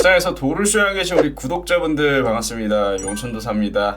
시장에서 도를 수행하고 계신 우리 구독자분들 반갑습니다. 용천도사입니다.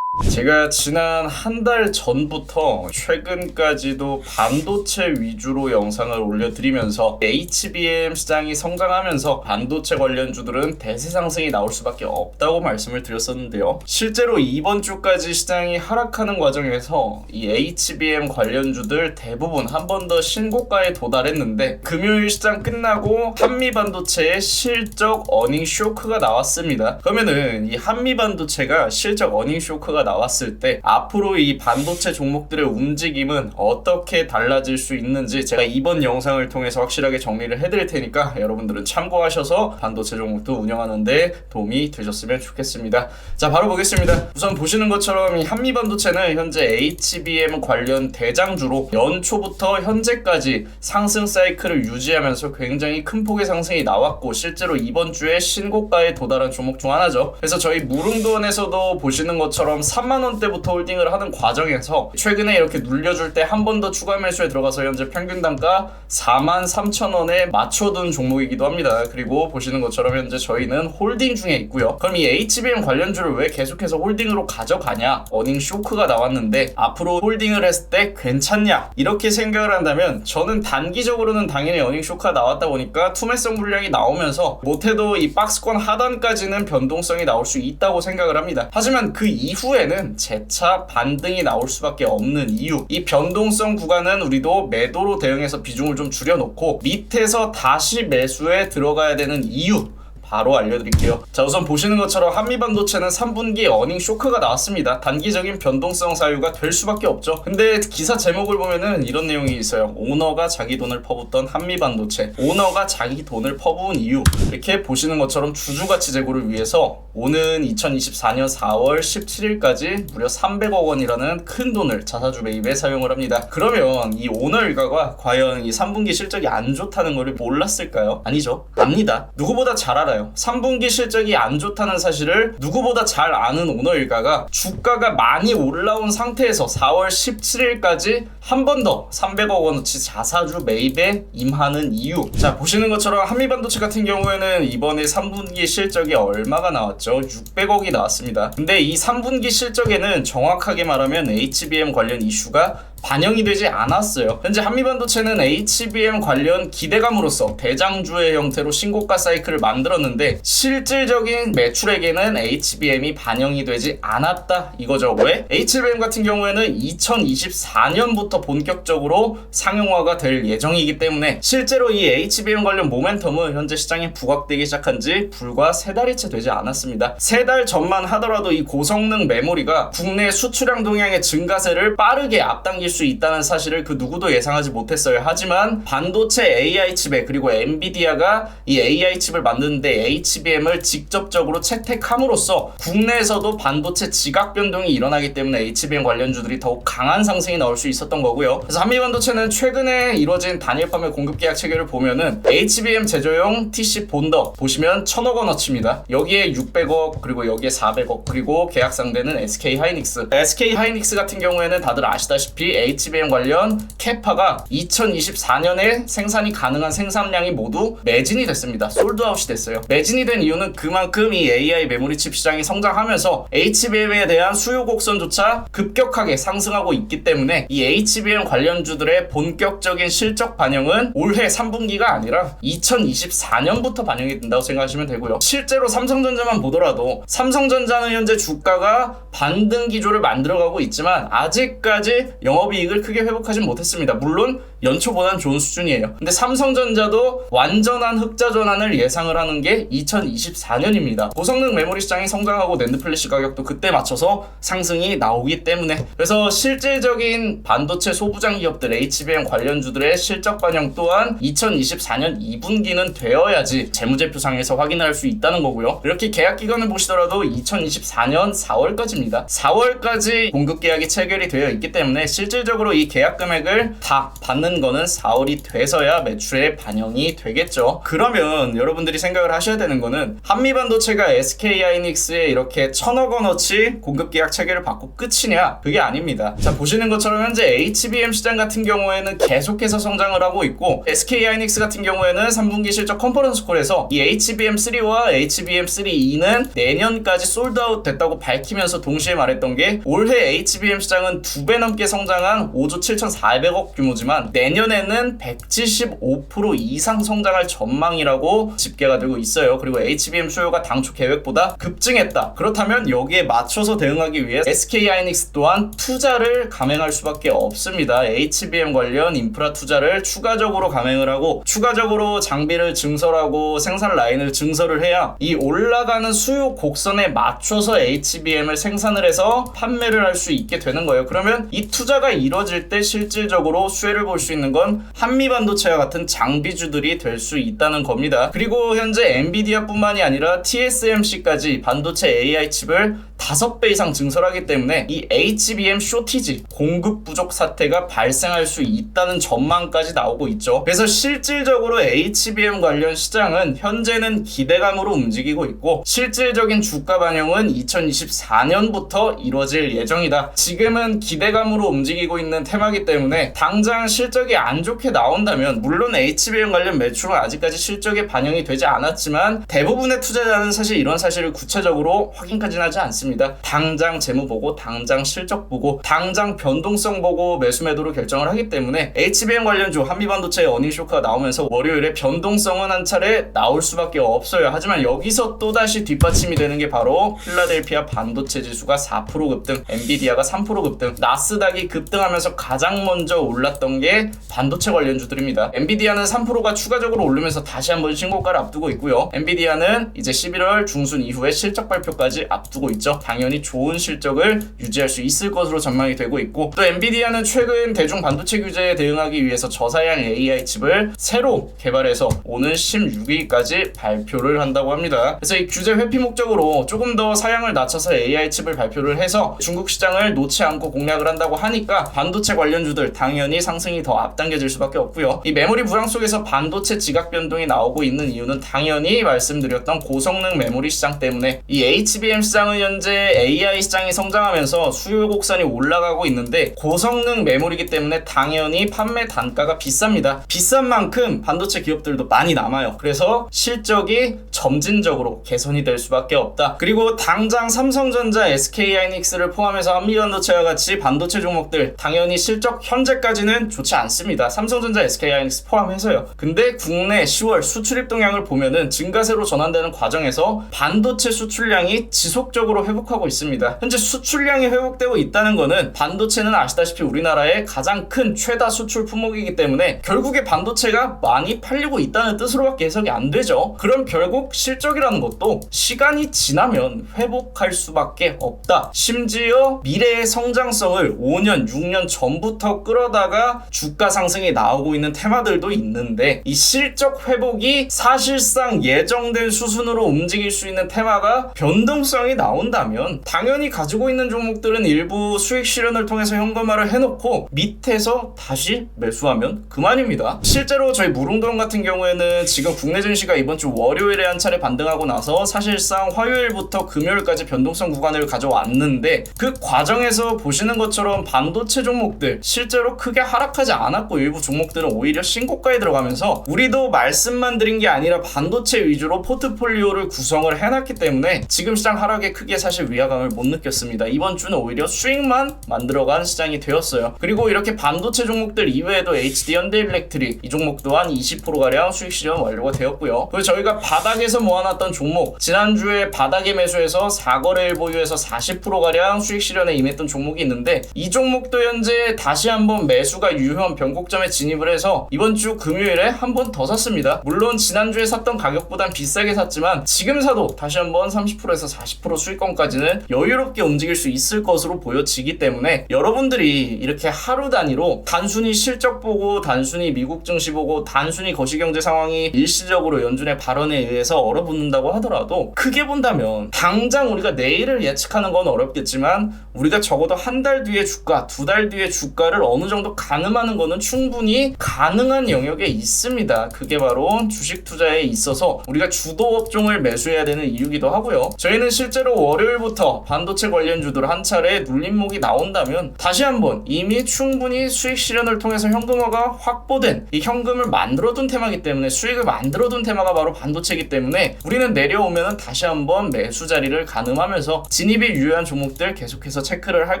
제가 지난 한 달 전부터 최근까지도 반도체 위주로 영상을 올려드리면서 HBM 시장이 성장하면서 반도체 관련주들은 대세 상승이 나올 수밖에 없다고 말씀을 드렸었는데요. 실제로 이번 주까지 시장이 하락하는 과정에서 이 HBM 관련주들 대부분 한 번 더 신고가에 도달했는데 금요일 시장 끝나고 한미반도체의 실적 어닝 쇼크가 나왔습니다. 그러면은 이 한미반도체가 실적 어닝 쇼크가 나왔을 때 앞으로 이 반도체 종목들의 움직임은 어떻게 달라질 수 있는지 제가 이번 영상을 통해서 확실하게 정리를 해드릴 테니까 여러분들은 참고하셔서 반도체 종목도 운영하는데 도움이 되셨으면 좋겠습니다. 자, 바로 보겠습니다. 우선 보시는 것처럼 이 한미반도체는 현재 HBM 관련 대장주로 연초부터 현재까지 상승 사이클을 유지하면서 굉장히 큰 폭의 상승이 나왔고 실제로 이번 주에 신고가에 도달한 종목 중 하나죠. 그래서 저희 무릉도원에서도 보시는 것처럼 3만원대부터 홀딩을 하는 과정에서 최근에 이렇게 눌려줄 때 한 번 더 추가 매수에 들어가서 현재 평균 단가 43,000원에 맞춰둔 종목이기도 합니다. 그리고 보시는 것처럼 현재 저희는 홀딩 중에 있고요. 그럼 이 HBM 관련주를 왜 계속해서 홀딩으로 가져가냐? 어닝 쇼크가 나왔는데 앞으로 홀딩을 했을 때 괜찮냐? 이렇게 생각을 한다면 저는 단기적으로는 당연히 어닝 쇼크가 나왔다 보니까 투매성 물량이 나오면서 못해도 이 박스권 하단까지는 변동성이 나올 수 있다고 생각을 합니다. 하지만 그 이후에는 재차 반등이 나올 수밖에 없는 이유, 이 변동성 구간은 우리도 매도로 대응해서 비중을 좀 줄여놓고 밑에서 다시 매수에 들어가야 되는 이유 바로 알려드릴게요. 자, 우선 보시는 것처럼 한미반도체는 3분기 어닝 쇼크가 나왔습니다. 단기적인 변동성 사유가 될 수밖에 없죠. 근데 기사 제목을 보면은 이런 내용이 있어요. 오너가 자기 돈을 퍼붓던 한미반도체, 오너가 자기 돈을 퍼부은 이유, 이렇게 보시는 것처럼 주주가치 제고를 위해서 오는 2024년 4월 17일까지 무려 300억 원이라는 큰 돈을 자사주 매입에 사용을 합니다. 그러면 이 오너 일가가 과연 이 3분기 실적이 안 좋다는 것을 몰랐을까요? 아니죠. 압니다. 누구보다 잘 알아요. 3분기 실적이 안 좋다는 사실을 누구보다 잘 아는 오너 일가가 주가가 많이 올라온 상태에서 4월 17일까지 한 번 더 300억 원어치 자사주 매입에 임하는 이유. 자, 보시는 것처럼 한미반도체 같은 경우에는 이번에 3분기 실적이 얼마가 나왔죠? 600억이 나왔습니다. 근데 이 3분기 실적에는 정확하게 말하면 HBM 관련 이슈가 반영이 되지 않았어요. 현재 한미반도체는 HBM 관련 기대감으로서 대장주의 형태로 신고가 사이클을 만들었는데 실질적인 매출액에는 HBM이 반영이 되지 않았다 이거죠. 왜? HBM 같은 경우에는 2024년부터 본격적으로 상용화가 될 예정이기 때문에 실제로 이 HBM 관련 모멘텀은 현재 시장에 부각되기 시작한 지 불과 3달이 채 되지 않았습니다. 3달 전만 하더라도 이 고성능 메모리가 국내 수출량 동향의 증가세를 빠르게 앞당길 수 있다는 사실을 그 누구도 예상하지 못했어요. 하지만 반도체 AI 칩에 그리고 엔비디아가 이 AI 칩을 만드는데 HBM을 직접적으로 채택함으로써 국내에서도 반도체 지각 변동이 일어나기 때문에 HBM 관련주들이 더욱 강한 상승이 나올 수 있었던 거고요. 그래서 한미반도체는 최근에 이루어진 단일 판매 공급 계약 체결을 보면은 HBM 제조용 TC 본더 보시면 1,000억 원어치입니다. 여기에 600억 그리고 여기에 400억 그리고 계약 상대는 SK 하이닉스. SK 하이닉스 같은 경우에는 다들 아시다시피 HBM 관련 캐파가 2024년에 생산이 가능한 생산량이 모두 매진이 됐습니다. 솔드아웃이 됐어요. 매진이 된 이유는 그만큼 이 AI 메모리 칩 시장이 성장하면서 HBM에 대한 수요 곡선조차 급격하게 상승하고 있기 때문에 이 HBM 관련주들의 본격적인 실적 반영은 올해 3분기가 아니라 2024년부터 반영이 된다고 생각하시면 되고요. 실제로 삼성전자만 보더라도 삼성전자는 현재 주가가 반등 기조를 만들어가고 있지만 아직까지 영업이익을 크게 회복하진 못했습니다. 물론 연초보다는 좋은 수준이에요. 근데 삼성전자도 완전한 흑자 전환을 예상을 하는 게 2024년입니다. 고성능 메모리 시장이 성장하고 낸드 플래시 가격도 그때 맞춰서 상승이 나오기 때문에 그래서 실질적인 반도체 소부장 기업들 HBM 관련주들의 실적 반영 또한 2024년 2분기는 되어야지 재무제표상에서 확인할 수 있다는 거고요. 이렇게 계약 기간을 보시더라도 2024년 4월까지입니다. 4월까지 공급 계약이 체결이 되어 있기 때문에 실질적으로 이 계약 금액을 다 받는 나오는 거는 4월이 돼서야 매출에 반영이 되겠죠. 그러면 여러분들이 생각을 하셔야 되는 거는 한미반도체가 SK하이닉스에 이렇게 1,000억 원어치 공급 계약 체계를 받고 끝이냐? 그게 아닙니다. 자, 보시는 것처럼 현재 HBM 시장 같은 경우에는 계속해서 성장을 하고 있고 SK하이닉스 같은 경우에는 3분기 실적 컨퍼런스 콜에서 이 HBM3와 HBM3E는 내년까지 솔드아웃 됐다고 밝히면서 동시에 말했던 게 올해 HBM 시장은 2배 넘게 성장한 5조 7,400억 규모지만 내년에는 175% 이상 성장할 전망이라고 집계가 되고 있어요. 그리고 HBM 수요가 당초 계획보다 급증했다. 그렇다면 여기에 맞춰서 대응하기 위해 SK하이닉스 또한 투자를 감행할 수밖에 없습니다. HBM 관련 인프라 투자를 추가적으로 감행을 하고 추가적으로 장비를 증설하고 생산 라인을 증설을 해야 이 올라가는 수요 곡선에 맞춰서 HBM을 생산을 해서 판매를 할 수 있게 되는 거예요. 그러면 이 투자가 이루어질 때 실질적으로 수혜를 볼 수 있는 건 한미반도체와 같은 장비주들이 될 수 있다는 겁니다. 그리고 현재 엔비디아뿐만이 아니라 TSMC까지 반도체 AI 칩을 5배 이상 증설하기 때문에 이 HBM 쇼티지, 공급 부족 사태가 발생할 수 있다는 전망까지 나오고 있죠. 그래서 실질적으로 HBM 관련 시장은 현재는 기대감으로 움직이고 있고 실질적인 주가 반영은 2024년부터 이루어질 예정이다. 지금은 기대감으로 움직이고 있는 테마이기 때문에 당장 실적이 안 좋게 나온다면 물론 HBM 관련 매출은 아직까지 실적에 반영이 되지 않았지만 대부분의 투자자는 사실 이런 사실을 구체적으로 확인까지는 하지 않습니다. 당장 재무 보고 당장 실적 보고 당장 변동성 보고 매수 매도를 결정을 하기 때문에 HBM 관련주 한미반도체의 어닝 쇼크가 나오면서 월요일에 변동성은 한 차례 나올 수밖에 없어요. 하지만 여기서 또다시 뒷받침이 되는 게 바로 필라델피아 반도체 지수가 4% 급등, 엔비디아가 3% 급등, 나스닥이 급등하면서 가장 먼저 올랐던 게 반도체 관련주들입니다. 엔비디아는 3%가 추가적으로 오르면서 다시 한번 신고가를 앞두고 있고요. 엔비디아는 이제 11월 중순 이후에 실적 발표까지 앞두고 있죠. 당연히 좋은 실적을 유지할 수 있을 것으로 전망이 되고 있고 또 엔비디아는 최근 대중 반도체 규제에 대응하기 위해서 저사양 AI 칩을 새로 개발해서 오는 16일까지 발표를 한다고 합니다. 그래서 이 규제 회피 목적으로 조금 더 사양을 낮춰서 AI 칩을 발표를 해서 중국 시장을 놓지 않고 공략을 한다고 하니까 반도체 관련주들 당연히 상승이 더 앞당겨질 수밖에 없고요. 이 메모리 불황 속에서 반도체 지각 변동이 나오고 있는 이유는 당연히 말씀드렸던 고성능 메모리 시장 때문에 이 HBM 시장은 현재 AI 시장이 성장하면서 수요 곡선이 올라가고 있는데 고성능 메모리이기 때문에 당연히 판매 단가가 비쌉니다. 비싼 만큼 반도체 기업들도 많이 남아요. 그래서 실적이 점진적으로 개선이 될 수밖에 없다. 그리고 당장 삼성전자, SK하이닉스를 포함해서 한미반도체와 같이 반도체 종목들 당연히 실적 현재까지는 좋지 않습니다. 삼성전자, SK하이닉스 포함해서요. 근데 국내 10월 수출 입동량을 보면은 증가세로 전환되는 과정에서 반도체 수출량이 지속적으로 회복하고 있습니다. 현재 수출량이 회복되고 있다는 거는 반도체는 아시다시피 우리나라의 가장 큰 최다 수출 품목이기 때문에 결국에 반도체가 많이 팔리고 있다는 뜻으로밖에 해석이 안 되죠. 그럼 결국 실적이라는 것도 시간이 지나면 회복할 수밖에 없다. 심지어 미래의 성장성을 5년, 6년 전부터 끌어다가 주가 상승이 나오고 있는 테마들도 있는데 이 실적 회복이 사실상 예정된 수순으로 움직일 수 있는 테마가 변동성이 나온다면 당연히 가지고 있는 종목들은 일부 수익 실현을 통해서 현금화를 해놓고 밑에서 다시 매수하면 그만입니다. 실제로 저희 무릉도원 같은 경우에는 지금 국내 증시가 이번 주 월요일에 한 차례 반등하고 나서 사실상 화요일부터 금요일까지 변동성 구간을 가져왔는데 그 과정에서 보시는 것처럼 반도체 종목들 실제로 크게 하락하지 않았고 일부 종목들은 오히려 신고가에 들어가면서 우리도 말씀만 드린 게 아니라 반도체 위주로 포트폴리오를 구성을 해놨기 때문에 지금 시장 하락에 크게 사실 위화감을 못 느꼈습니다. 이번 주는 오히려 수익만 만들어간 시장이 되었어요. 그리고 이렇게 반도체 종목들 이외에도 HD 현대일렉트릭 이 종목 또한 20%가량 수익 실현 완료가 되었고요. 그리고 저희가 바닥에서 모아놨던 종목 지난주에 바닥에 매수해서 4거래일 보유해서 40%가량 수익 실현에 임했던 종목이 있는데 이 종목도 현재 다시 한번 매수가 유효한 변곡점에 진입을 해서 이번 주 금요일에 한 번 더 샀습니다. 물론 지난주에 샀던 가격보단 비싸게 샀지만 지금 사도 다시 한번 30%에서 40% 수익권까지 정도까지는 여유롭게 움직일 수 있을 것으로 보여지기 때문에 여러분들이 이렇게 하루 단위로 단순히 실적 보고 단순히 미국 증시 보고 단순히 거시경제 상황이 일시적으로 연준의 발언에 의해서 얼어붙는다고 하더라도 크게 본다면 당장 우리가 내일을 예측하는 건 어렵겠지만 우리가 적어도 한 달 뒤의 주가, 두 달 뒤의 주가를 어느 정도 가늠하는 거는 충분히 가능한 영역에 있습니다. 그게 바로 주식 투자에 있어서 우리가 주도 업종을 매수해야 되는 이유기도 하고요. 저희는 실제로 월요일부터 반도체 관련주들 한 차례 눌림목이 나온다면 다시 한번 이미 충분히 수익 실현을 통해서 현금화가 확보된 이 현금을 만들어둔 테마이기 때문에 수익을 만들어둔 테마가 바로 반도체이기 때문에 우리는 내려오면 다시 한번 매수 자리를 가늠하면서 진입이 유효한 종목들 계속해서 체크를 할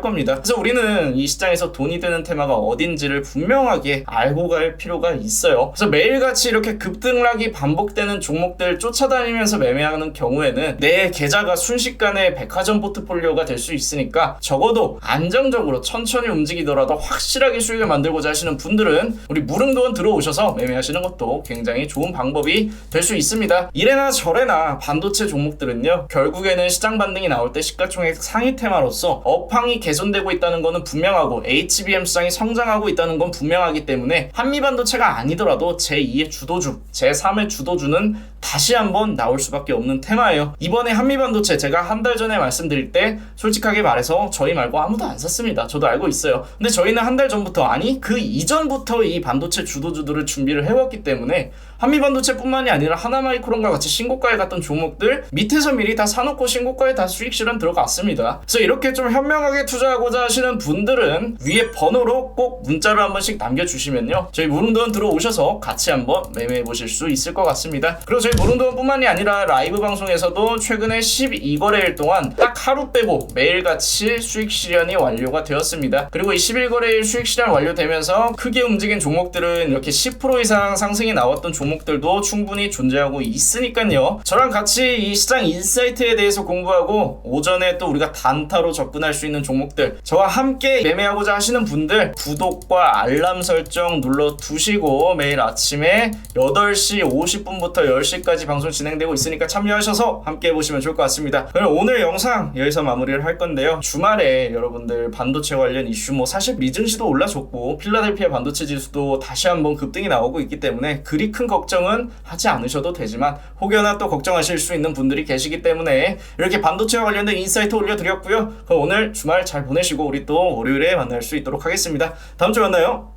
겁니다. 그래서 우리는 이 시장에서 돈이 되는 테마가 어딘지를 분명하게 알고 갈 필요가 있어요. 그래서 매일같이 이렇게 급등락이 반복되는 종목들 쫓아다니면서 매매하는 경우에는 내 계좌가 순식간에 백화점 포트폴리오가 될 수 있으니까 적어도 안정적으로 천천히 움직이더라도 확실하게 수익을 만들고자 하시는 분들은 우리 무릉도원 들어오셔서 매매하시는 것도 굉장히 좋은 방법이 될 수 있습니다. 이래나 저래나 반도체 종목들은요, 결국에는 시장 반등이 나올 때 시가총액 상위 테마로서 업황이 개선되고 있다는 것은 분명하고 HBM 시장이 성장하고 있다는 건 분명하기 때문에 한미반도체가 아니더라도 제2의 주도주, 제3의 주도주는 다시 한번 나올 수밖에 없는 테마예요. 이번에 한미반도체 제가 한 달 전에 말씀드릴 때 솔직하게 말해서 저희 말고 아무도 안 샀습니다. 저도 알고 있어요. 근데 저희는 한 달 전부터, 아니 그 이전부터 이 반도체 주도주들을 준비를 해왔기 때문에 한미반도체뿐만이 아니라 하나마이크론과 같이 신고가에 갔던 종목들 밑에서 미리 다 사놓고 신고가에 다 수익 실현 들어갔습니다. 그래서 이렇게 좀 현명하게 투자하고자 하시는 분들은 위에 번호로 꼭 문자를 한 번씩 남겨주시면요, 저희 무릉도원 들어오셔서 같이 한번 매매해 보실 수 있을 것 같습니다. 그리고 저희 무릉도원뿐만이 아니라 라이브 방송에서도 최근에 12거래일 동안 딱 하루 빼고 매일같이 수익 실현이 완료가 되었습니다. 그리고 이 11거래일 수익 실현 완료되면서 크게 움직인 종목들은 이렇게 10% 이상 상승이 나왔던 종목들도 충분히 존재하고 있으니까요, 저랑 같이 이 시장 인사이트에 대해서 공부하고 오전에 또 우리가 단타로 접근할 수 있는 종목들, 저와 함께 매매하고자 하시는 분들 구독과 알람 설정 눌러두시고 매일 아침에 8시 50분부터 10시까지 방송 진행되고 있으니까 참여하셔서 함께 해보시면 좋을 것 같습니다. 그럼 오늘 영상 여기서 마무리를 할 건데요, 주말에 여러분들 반도체 관련 이슈, 뭐 사실 미증시도 올라줬고 필라델피아 반도체 지수도 다시 한번 급등이 나오고 있기 때문에 그리 큰 걱정은 하지 않으셔도 되지만 혹여나 또 걱정하실 수 있는 분들이 계시기 때문에 이렇게 반도체와 관련된 인사이트 올려드렸고요. 그럼 오늘 주말 잘 보내시고 우리 또 월요일에 만날 수 있도록 하겠습니다. 다음 주에 만나요.